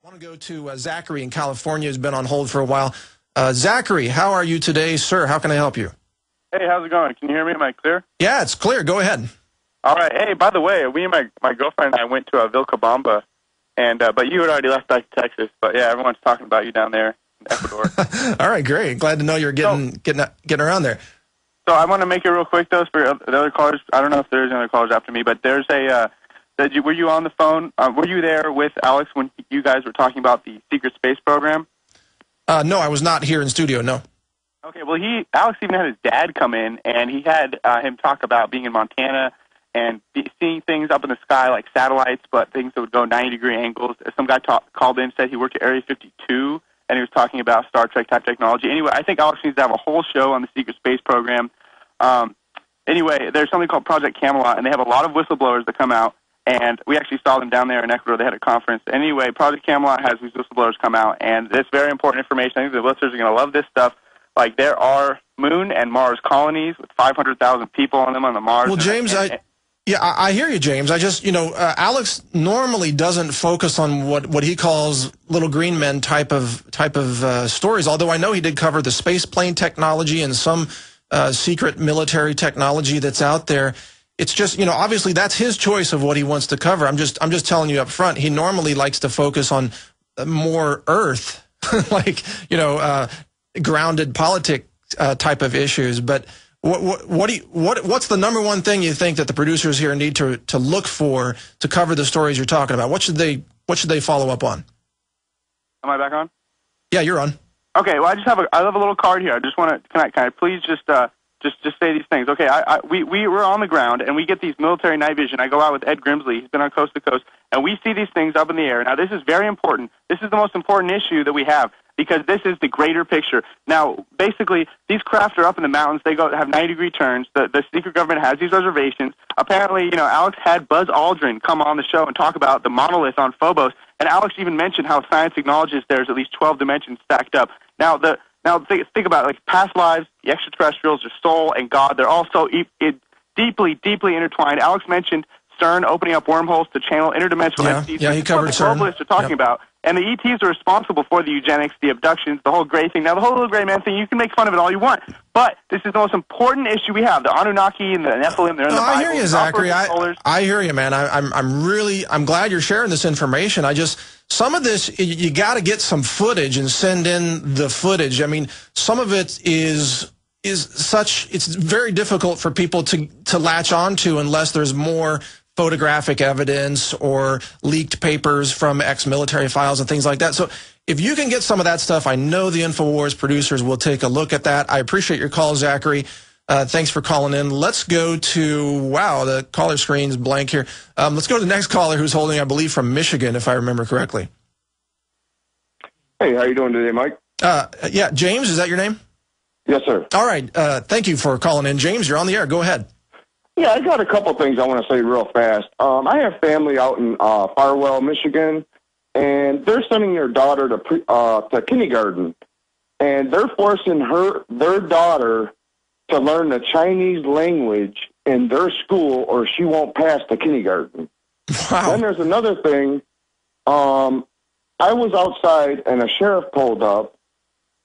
I want to go to Zachary in California, who's been on hold for a while. Zachary, how are you today, sir? How can I help you? Hey, how's it going? Can you hear me? Am I clear? Yeah, it's clear. Go ahead. All right. Hey, by the way, me and my girlfriend and I went to Vilcabamba, and but you had already left back to Texas. But yeah, everyone's talking about you down there in Ecuador. All right, great. Glad to know you're getting around there. So I want to make it real quick, though, for the other callers. I don't know if there's any other callers after me, but there's a were you on the phone? Were you there with Alex when you guys were talking about the secret space program? No, I was not here in studio, no. Okay, well, Alex even had his dad come in, and he had him talk about being in Montana and seeing things up in the sky like satellites, but things that would go 90-degree angles. Some guy called in, said he worked at Area 52, and he was talking about Star Trek-type technology. Anyway, I think Alex needs to have a whole show on the secret space program. Anyway, there's something called Project Camelot, and they have a lot of whistleblowers that come out. And we actually saw them down there in Ecuador. They had a conference. Anyway, Project Camelot has these whistleblowers come out, and it's very important information. I think the listeners are going to love this stuff. Like, there are Moon and Mars colonies with 500,000 people on them on the Mars. Well, James, I hear you, James. I just, Alex normally doesn't focus on what he calls little green men type of stories, although I know he did cover the space plane technology and some secret military technology that's out there. It's just, obviously that's his choice of what he wants to cover. I'm just telling you up front, he normally likes to focus on more Earth, like, grounded politic type of issues. But what's the number one thing you think that the producers here need to look for to cover the stories you're talking about? What should they follow up on? Am I back on? Yeah, you're on. Okay, well, I have a little card here. I just want to, can I please just say these things. Okay, we're on the ground, and we get these military night vision. I go out with Ed Grimsley. He's been on Coast to Coast, and we see these things up in the air. Now, this is very important. This is the most important issue that we have, because this is the greater picture. Now, basically, these craft are up in the mountains. They have 90-degree turns. The secret government has these reservations. Apparently, Alex had Buzz Aldrin come on the show and talk about the monolith on Phobos, and Alex even mentioned how science acknowledges there's at least 12 dimensions stacked up. Now, think about it, like past lives, the extraterrestrials, their soul, and God. They're all so deeply, deeply intertwined. Alex mentioned CERN opening up wormholes to channel interdimensional entities. Yeah, he covered CERN. Globalists are talking about. And the ETs are responsible for the eugenics, the abductions, the whole gray thing. Now, the whole little gray man thing, you can make fun of it all you want. But this is the most important issue we have. The Anunnaki and the Nephilim, they're in the Bible. I hear you, Zachary. I hear you, man. I'm glad you're sharing this information. Some of this, you got to get some footage and send in the footage. I mean, some of it is it's very difficult for people to latch onto unless there's more photographic evidence or leaked papers from ex-military files and things like that. So if you can get some of that stuff, I know the InfoWars producers will take a look at that. I appreciate your call, Zachary. Thanks for calling in. Let's go to, wow, the caller screen's blank here. Let's go to the next caller who's holding, I believe, from Michigan, if I remember correctly. Hey, how you doing today, Mike? Yeah, James, is that your name? Yes, sir. All right. Thank you for calling in. James, you're on the air. Go ahead. Yeah, I got a couple things I want to say real fast. I have family out in Farwell, Michigan, and they're sending their daughter to kindergarten, and they're forcing their daughter to learn the Chinese language in their school, or she won't pass the kindergarten. Wow. Then there's another thing. I was outside, and a sheriff pulled up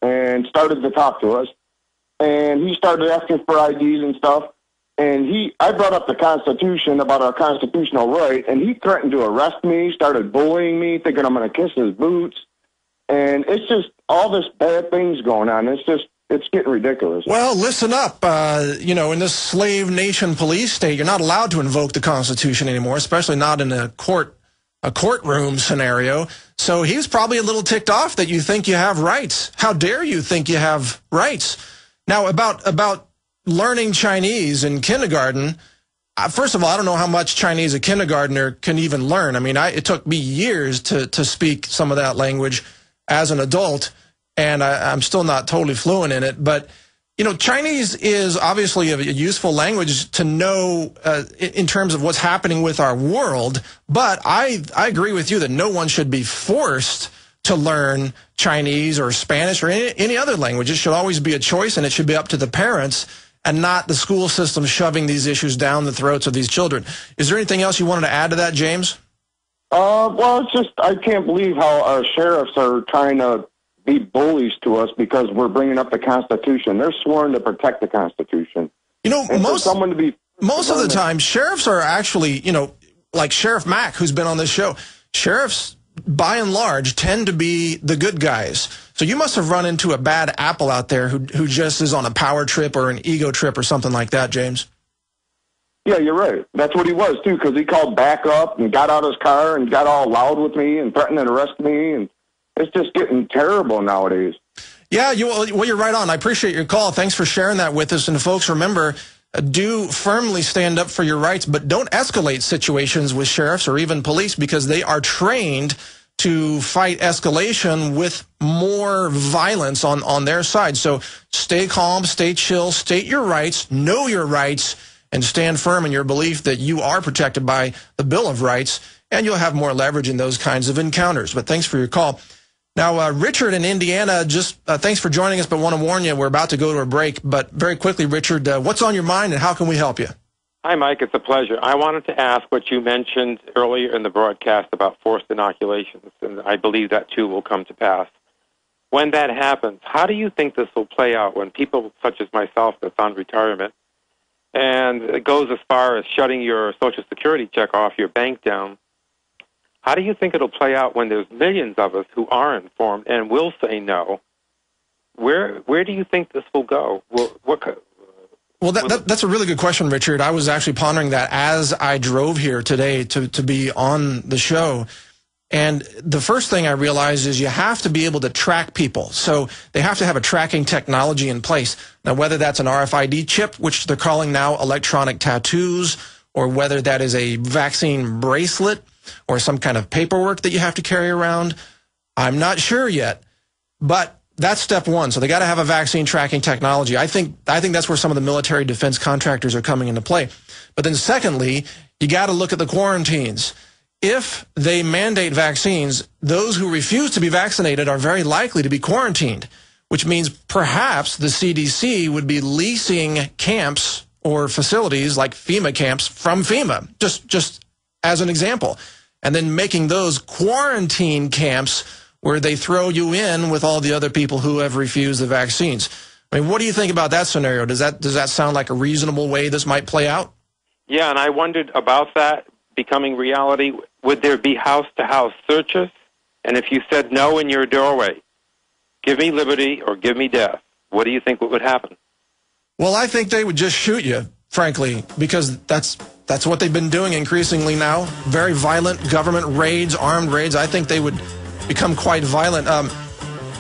and started to talk to us, and he started asking for IDs and stuff. And I brought up the Constitution, about our constitutional right, and he threatened to arrest me, started bullying me, thinking I'm going to kiss his boots. And it's just all this bad things going on. It's getting ridiculous. Well, listen up. In this slave nation police state, you're not allowed to invoke the Constitution anymore, especially not in a courtroom scenario. So he was probably a little ticked off that you think you have rights. How dare you think you have rights? Now, about learning Chinese in kindergarten, first of all, I don't know how much Chinese a kindergartner can even learn. I mean, it took me years to speak some of that language as an adult, and I'm still not totally fluent in it. But, Chinese is obviously a useful language to know in terms of what's happening with our world. But I agree with you that no one should be forced to learn Chinese or Spanish or any other language. It should always be a choice, and it should be up to the parents and not the school system shoving these issues down the throats of these children. Is there anything else you wanted to add to that, James? Well, it's just I can't believe how our sheriffs are trying to be bullies to us because we're bringing up the Constitution. They're sworn to protect the Constitution. You know, and most of the time, sheriffs are actually, you know, like Sheriff Mack, who's been on this show. Sheriffs, by and large, tend to be the good guys. So you must have run into a bad apple out there who just is on a power trip or an ego trip or something like that, James. Yeah, you're right. That's what he was, too, because he called back up and got out of his car and got all loud with me and threatened to arrest me. And it's just getting terrible nowadays. Yeah, you're right on. I appreciate your call. Thanks for sharing that with us. And folks, remember, do firmly stand up for your rights, but don't escalate situations with sheriffs or even police because they are trained to fight escalation with more violence on their side. So stay calm, stay chill, state your rights, know your rights, and stand firm in your belief that you are protected by the Bill of Rights, and you'll have more leverage in those kinds of encounters. But thanks for your call. Now, Richard in Indiana, just thanks for joining us, but want to warn you, we're about to go to a break. But very quickly, Richard, what's on your mind and how can we help you? Hi, Mike. It's a pleasure. I wanted to ask what you mentioned earlier in the broadcast about forced inoculations, and I believe that, too, will come to pass. When that happens, how do you think this will play out when people such as myself that's on retirement, and it goes as far as shutting your Social Security check off, your bank down, how do you think it'll play out when there's millions of us who are informed and will say no? Where do you think this will go? Well, that's a really good question, Richard. I was actually pondering that as I drove here today to be on the show. And the first thing I realized is you have to be able to track people. So they have to have a tracking technology in place. Now, whether that's an RFID chip, which they're calling now electronic tattoos, or whether that is a vaccine bracelet or some kind of paperwork that you have to carry around, I'm not sure yet. But that's step one. So they got to have a vaccine tracking technology. I think that's where some of the military defense contractors are coming into play. But then secondly, you got to look at the quarantines. If they mandate vaccines, those who refuse to be vaccinated are very likely to be quarantined, which means perhaps the CDC would be leasing camps or facilities like FEMA camps from FEMA, just as an example, and then making those quarantine camps where they throw you in with all the other people who have refused the vaccines. I mean, what do you think about that scenario? Does that sound like a reasonable way this might play out? Yeah, and I wondered about that becoming reality. Would there be house-to-house searches? And if you said no in your doorway, give me liberty or give me death, what do you think would happen? Well, I think they would just shoot you, frankly, because that's what they've been doing increasingly now. Very violent government raids, armed raids. I think they would become quite violent.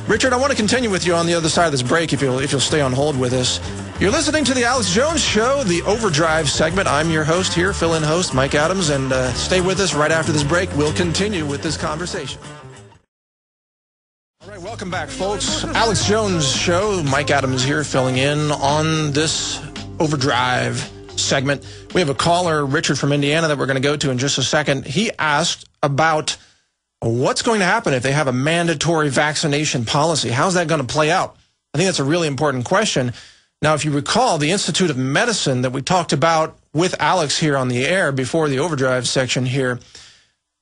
Richard, I want to continue with you on the other side of this break if you'll stay on hold with us. You're listening to the Alex Jones Show, the Overdrive segment. I'm your host here, fill-in host Mike Adams, and stay with us right after this break. We'll continue with this conversation. All right, welcome back, folks. Alex Jones Show, Mike Adams here filling in on this Overdrive segment. We have a caller, Richard from Indiana, that we're going to go to in just a second. He asked about what's going to happen if they have a mandatory vaccination policy. How's that going to play out? I think that's a really important question. Now, if you recall, the Institute of Medicine that we talked about with Alex here on the air before the Overdrive section here,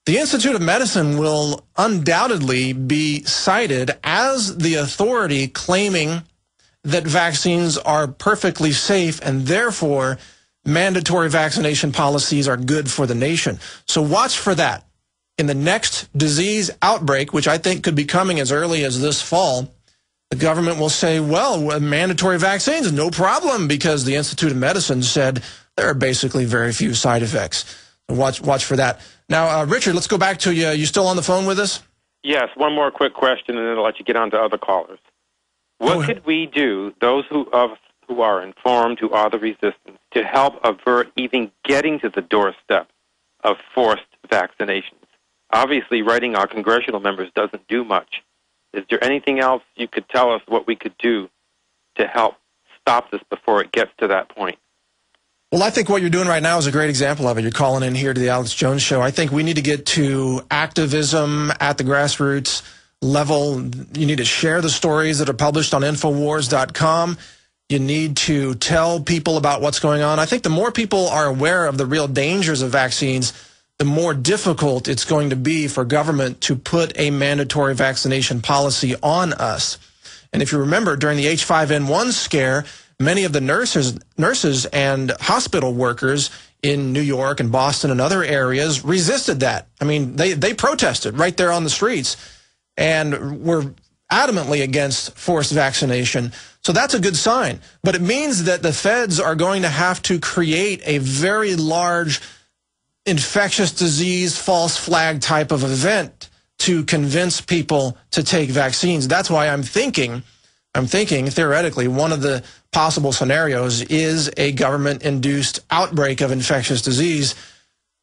the Institute of Medicine will undoubtedly be cited as the authority claiming that vaccines are perfectly safe and therefore mandatory vaccination policies are good for the nation. So watch for that. In the next disease outbreak, which I think could be coming as early as this fall, the government will say, well, mandatory vaccines, no problem, because the Institute of Medicine said there are basically very few side effects. Watch for that. Now, Richard, let's go back to you. You still on the phone with us? Yes, one more quick question, and then I'll let you get on to other callers. What could we do, those who are informed, who are the resistance, to help avert even getting to the doorstep of forced vaccinations? Obviously, writing our congressional members doesn't do much. Is there anything else you could tell us what we could do to help stop this before it gets to that point? Well, I think what you're doing right now is a great example of it. You're calling in here to the Alex Jones Show. I think we need to get to activism at the grassroots level. You need to share the stories that are published on Infowars.com. You need to tell people about what's going on. I think the more people are aware of the real dangers of vaccines, the more difficult it's going to be for government to put a mandatory vaccination policy on us. And if you remember, during the H5N1 scare, many of the nurses and hospital workers in New York and Boston and other areas resisted that. I mean, they protested right there on the streets and were adamantly against forced vaccination. So that's a good sign. But it means that the feds are going to have to create a very large infectious disease false flag type of event to convince people to take vaccines. That's why I'm thinking theoretically one of the possible scenarios is a government-induced outbreak of infectious disease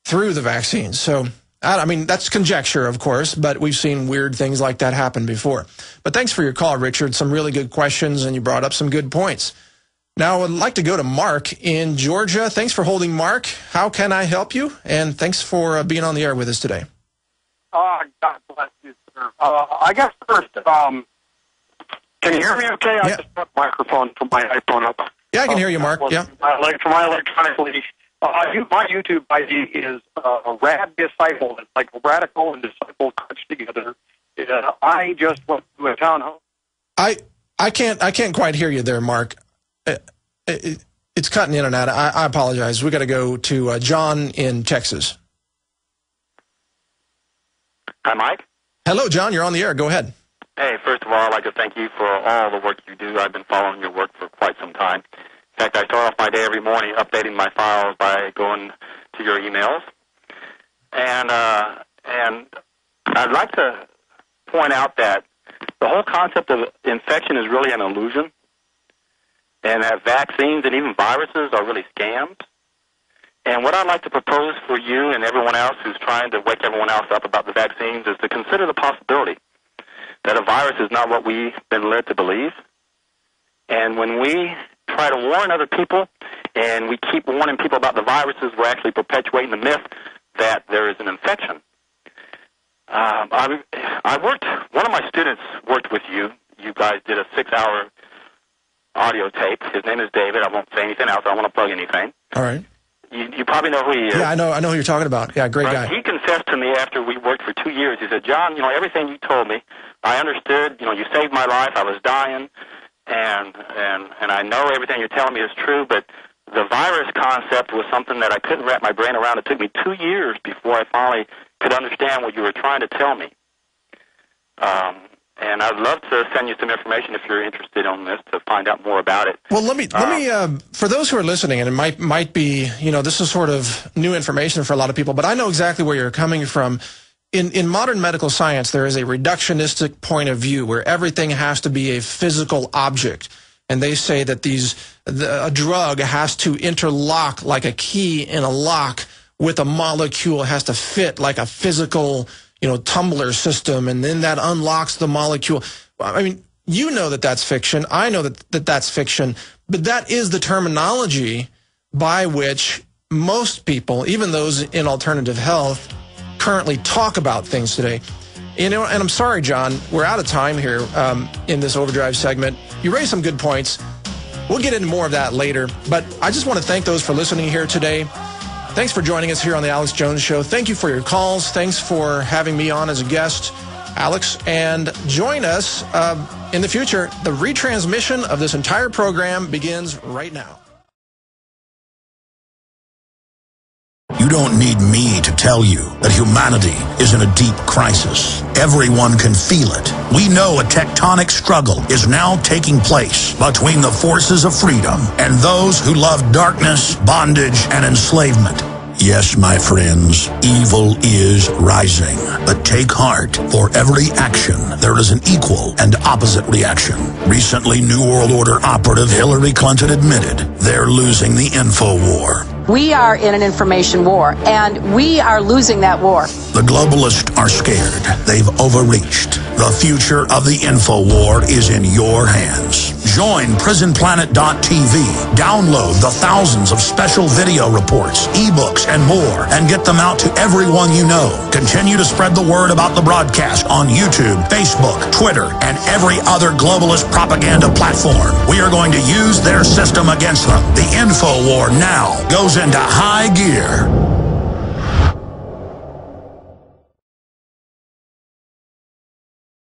through the vaccines. So, I mean, that's conjecture, of course, but we've seen weird things like that happen before. But thanks for your call, Richard. Some really good questions, and you brought up some good points. Now, I'd like to go to Mark in Georgia. Thanks for holding, Mark. How can I help you? And thanks for being on the air with us today. God bless you, sir. I guess first, can you hear me okay? I just put the microphone from my iPhone up. Yeah, I can hear you, Mark. Yeah. For my electronically, my YouTube ID is Rad Disciple. It's like radical and disciple crunched together. I just went to a town hall. I can't quite hear you there, Mark. It's cutting in and out. I apologize. We got to go to John in Texas. Hi, Mike. Hello, John. You're on the air. Go ahead. Hey, first of all, I'd like to thank you for all the work you do. I've been following your work for quite some time. In fact, I start off my day every morning updating my files by going to your emails. And I'd like to point out that the whole concept of infection is really an illusion, and that vaccines and even viruses are really scams. And what I'd like to propose for you and everyone else who's trying to wake everyone else up about the vaccines is to consider the possibility that a virus is not what we've been led to believe. And when we try to warn other people and we keep warning people about the viruses, we're actually perpetuating the myth that there is an infection. One of my students worked with you. You guys did a 6-hour audio tape. His name is David. I won't say anything else. I don't want to plug anything. All right. You probably know who he is. Yeah, I know who you're talking about. Yeah, great guy. He confessed to me after we worked for 2 years. He said, John, everything you told me, I understood. You saved my life. I was dying, and I know everything you're telling me is true, but the virus concept was something that I couldn't wrap my brain around. It took me 2 years before I finally could understand what you were trying to tell me. And I'd love to send you some information if you're interested on this to find out more about it. Well, let me for those who are listening, and it might be, this is sort of new information for a lot of people, but I know exactly where you're coming from. In modern medical science, there is a reductionistic point of view where everything has to be a physical object. And they say that a drug has to interlock like a key in a lock with a molecule. It has to fit like a physical tumbler system, and then that unlocks the molecule. I mean, that that's fiction. I know that that's fiction, but that is the terminology by which most people, even those in alternative health, currently talk about things today. And I'm sorry, John, we're out of time here in this Overdrive segment. You raised some good points. We'll get into more of that later, but I just want to thank those for listening here today. Thanks for joining us here on the Alex Jones Show. Thank you for your calls. Thanks for having me on as a guest, Alex. And join us in the future. The retransmission of this entire program begins right now. You don't need me to tell you that humanity is in a deep crisis. Everyone can feel it. We know a tectonic struggle is now taking place between the forces of freedom and those who love darkness, bondage, and enslavement. Yes, my friends, evil is rising. But take heart. For every action, there is an equal and opposite reaction. Recently, New World Order operative Hillary Clinton admitted they're losing the info war. We are in an information war, and we are losing that war. The globalists are scared. They've overreached. The future of the info war is in your hands. Join PrisonPlanet.tv. Download the thousands of special video reports, ebooks, and more, and get them out to everyone you know. Continue to spread the word about the broadcast on YouTube, Facebook, Twitter, and every other globalist propaganda platform. We are going to use their system against them. The info war now goes into high gear.